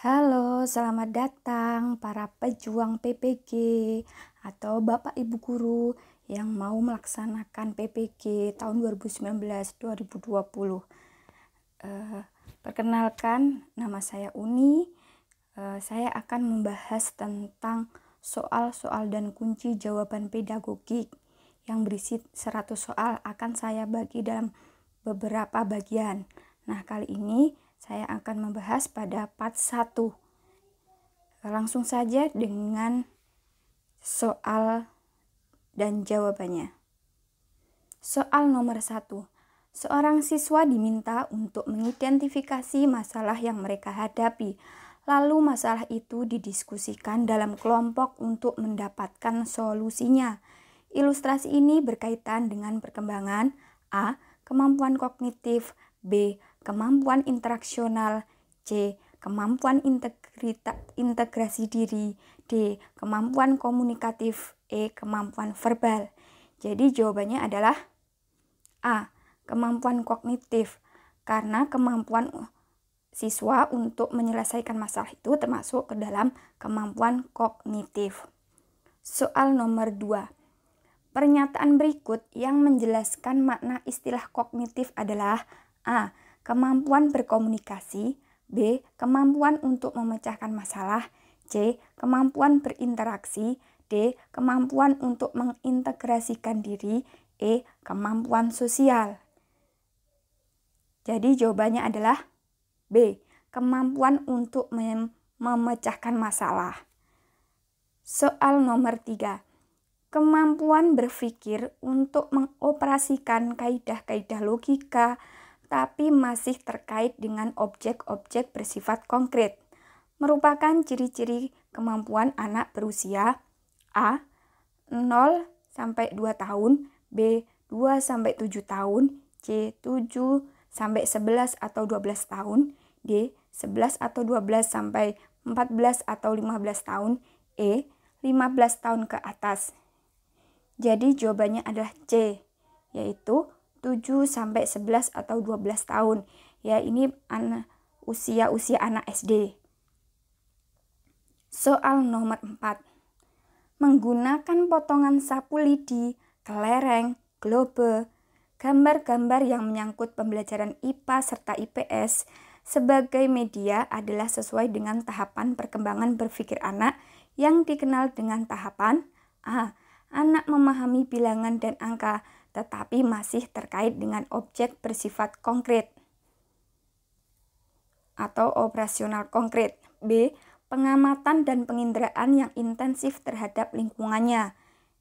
Halo, selamat datang para pejuang PPG atau Bapak Ibu Guru yang mau melaksanakan PPG tahun 2019-2020. Perkenalkan, nama saya Uni. Saya akan membahas tentang soal-soal dan kunci jawaban pedagogik yang berisi 100 soal akan saya bagi dalam beberapa bagian. Nah, kali ini saya akan membahas pada part 1. Langsung saja dengan soal dan jawabannya. Soal nomor 1. Seorang siswa diminta untuk mengidentifikasi masalah yang mereka hadapi. Lalu masalah itu didiskusikan dalam kelompok untuk mendapatkan solusinya. Ilustrasi ini berkaitan dengan perkembangan A. Kemampuan kognitif, B. Kemampuan interaksional, C. Kemampuan integrasi diri, D. Kemampuan komunikatif, E. Kemampuan verbal. Jadi jawabannya adalah A. Kemampuan kognitif, karena kemampuan siswa untuk menyelesaikan masalah itu termasuk ke dalam kemampuan kognitif. Soal nomor 2. Pernyataan berikut yang menjelaskan makna istilah kognitif adalah A. Kemampuan berkomunikasi, B. Kemampuan untuk memecahkan masalah, C. Kemampuan berinteraksi, D. Kemampuan untuk mengintegrasikan diri, E. Kemampuan sosial. Jadi jawabannya adalah B. Kemampuan untuk memecahkan masalah. Soal nomor 3. Kemampuan berpikir untuk mengoperasikan kaidah-kaidah logika tapi masih terkait dengan objek-objek bersifat konkret merupakan ciri-ciri kemampuan anak berusia A. 0 sampai 2 tahun, B. 2 sampai 7 tahun, C. 7 sampai 11 atau 12 tahun, D. 11 atau 12 sampai 14 atau 15 tahun, E. 15 tahun ke atas. Jadi jawabannya adalah C, yaitu 7 sampai 11 atau 12 tahun. Ya, ini usia anak SD. Soal nomor 4. Menggunakan potongan sapu lidi, kelereng, globe, gambar-gambar yang menyangkut pembelajaran IPA serta IPS sebagai media adalah sesuai dengan tahapan perkembangan berpikir anak yang dikenal dengan tahapan A. Anak memahami bilangan dan angka tetapi masih terkait dengan objek bersifat konkret atau operasional konkret. B. Pengamatan dan penginderaan yang intensif terhadap lingkungannya,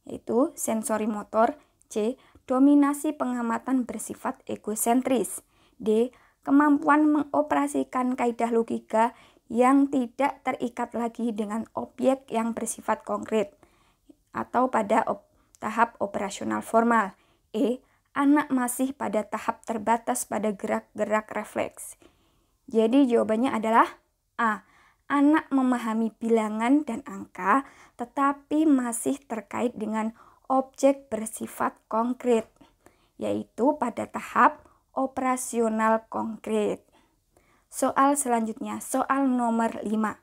yaitu sensori motor. C. Dominasi pengamatan bersifat egosentris. D. Kemampuan mengoperasikan kaidah logika yang tidak terikat lagi dengan objek yang bersifat konkret atau pada tahap operasional formal. E. Anak masih pada tahap terbatas pada gerak-gerak refleks. Jadi jawabannya adalah A. Anak memahami bilangan dan angka tetapi masih terkait dengan objek bersifat konkret, yaitu pada tahap operasional konkret. Soal selanjutnya, soal nomor 5.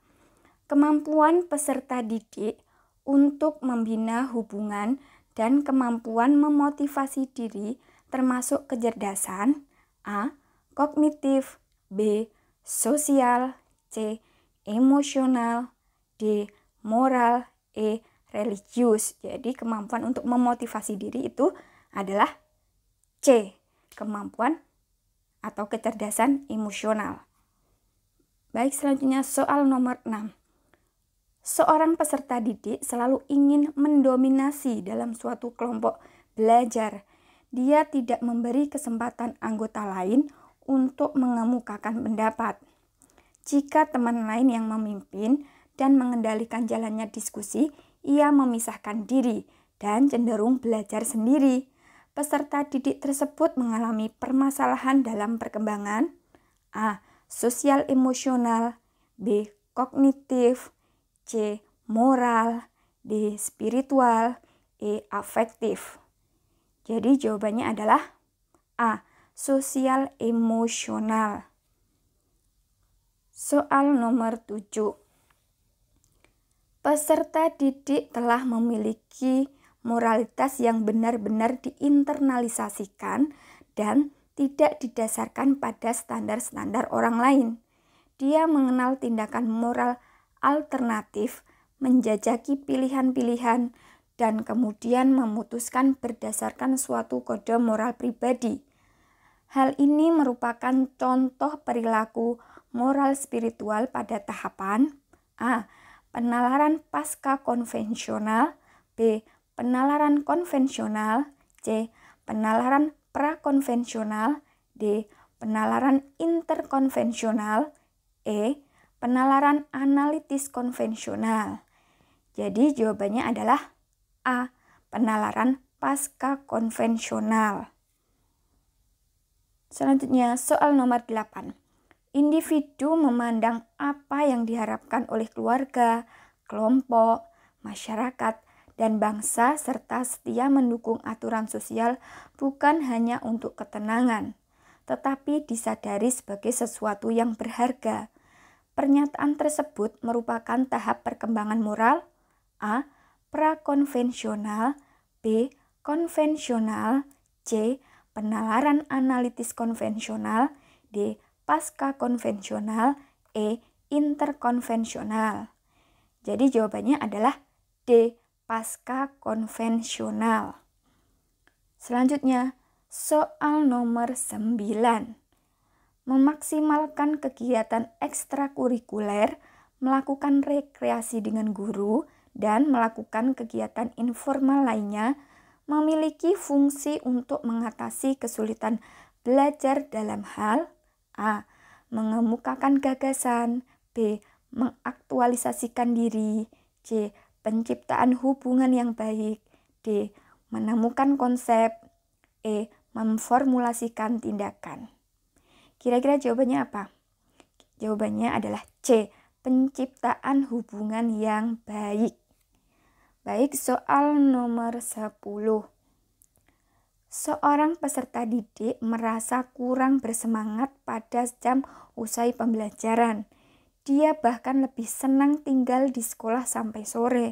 Kemampuan peserta didik untuk membina hubungan dan kemampuan memotivasi diri termasuk kecerdasan A. Kognitif, B. Sosial, C. Emosional, D. Moral, E. Religius. Jadi kemampuan untuk memotivasi diri itu adalah C. Kemampuan atau kecerdasan emosional. Baik, selanjutnya soal nomor 6. Seorang peserta didik selalu ingin mendominasi dalam suatu kelompok belajar. Dia tidak memberi kesempatan anggota lain untuk mengemukakan pendapat. Jika teman lain yang memimpin dan mengendalikan jalannya diskusi, ia memisahkan diri dan cenderung belajar sendiri. Peserta didik tersebut mengalami permasalahan dalam perkembangan A. Sosial emosional, B. Kognitif, C. Moral, D. Spiritual, E. Afektif. Jadi jawabannya adalah A. Sosial emosional. Soal nomor 7. Peserta didik telah memiliki moralitas yang benar-benar diinternalisasikan dan tidak didasarkan pada standar-standar orang lain. Dia mengenal tindakan moral alternatif, menjajaki pilihan-pilihan, dan kemudian memutuskan berdasarkan suatu kode moral pribadi. Hal ini merupakan contoh perilaku moral spiritual pada tahapan A. Penalaran pasca konvensional, B. Penalaran konvensional, C. Penalaran prakonvensional, D. Penalaran interkonvensional, E. Penalaran analitis konvensional. Jadi jawabannya adalah A. Penalaran pasca konvensional. Selanjutnya soal nomor 8. Individu memandang apa yang diharapkan oleh keluarga, kelompok, masyarakat, dan bangsa serta setia mendukung aturan sosial bukan hanya untuk ketenangan, tetapi disadari sebagai sesuatu yang berharga. Pernyataan tersebut merupakan tahap perkembangan moral A. Prakonvensional, B. Konvensional, C. Penalaran analitis konvensional, D. Pasca konvensional, E. Interkonvensional. Jadi jawabannya adalah D. Pasca konvensional. Selanjutnya, soal nomor 9. Memaksimalkan kegiatan ekstrakurikuler, melakukan rekreasi dengan guru, dan melakukan kegiatan informal lainnya memiliki fungsi untuk mengatasi kesulitan belajar dalam hal A. Mengemukakan gagasan, B. Mengaktualisasikan diri, C. Penciptaan hubungan yang baik, D. Menemukan konsep, E. Memformulasikan tindakan. Kira-kira jawabannya apa? Jawabannya adalah C. Penciptaan hubungan yang baik. Baik, soal nomor 10. Seorang peserta didik merasa kurang bersemangat pada jam usai pembelajaran. Dia bahkan lebih senang tinggal di sekolah sampai sore.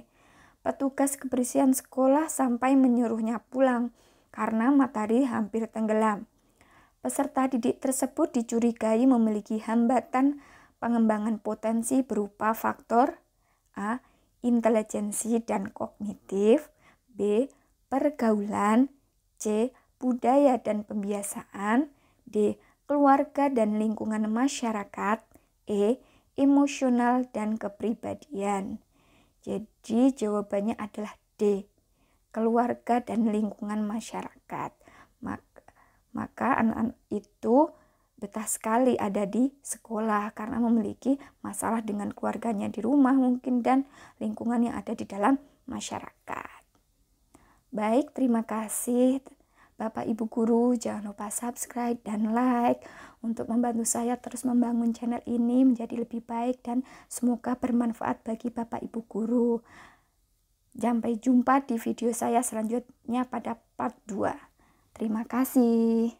Petugas kebersihan sekolah sampai menyuruhnya pulang karena matahari hampir tenggelam. Peserta didik tersebut dicurigai memiliki hambatan pengembangan potensi berupa faktor A. Intelijensi dan kognitif, B. Pergaulan, C. Budaya dan pembiasaan, D. Keluarga dan lingkungan masyarakat, E. Emosional dan kepribadian. Jadi jawabannya adalah D. Keluarga dan lingkungan masyarakat. Maka anak-anak itu betah sekali ada di sekolah karena memiliki masalah dengan keluarganya di rumah mungkin dan lingkungan yang ada di dalam masyarakat. Baik, terima kasih Bapak Ibu Guru. Jangan lupa subscribe dan like untuk membantu saya terus membangun channel ini menjadi lebih baik dan semoga bermanfaat bagi Bapak Ibu Guru. Sampai jumpa di video saya selanjutnya pada part 2. Terima kasih.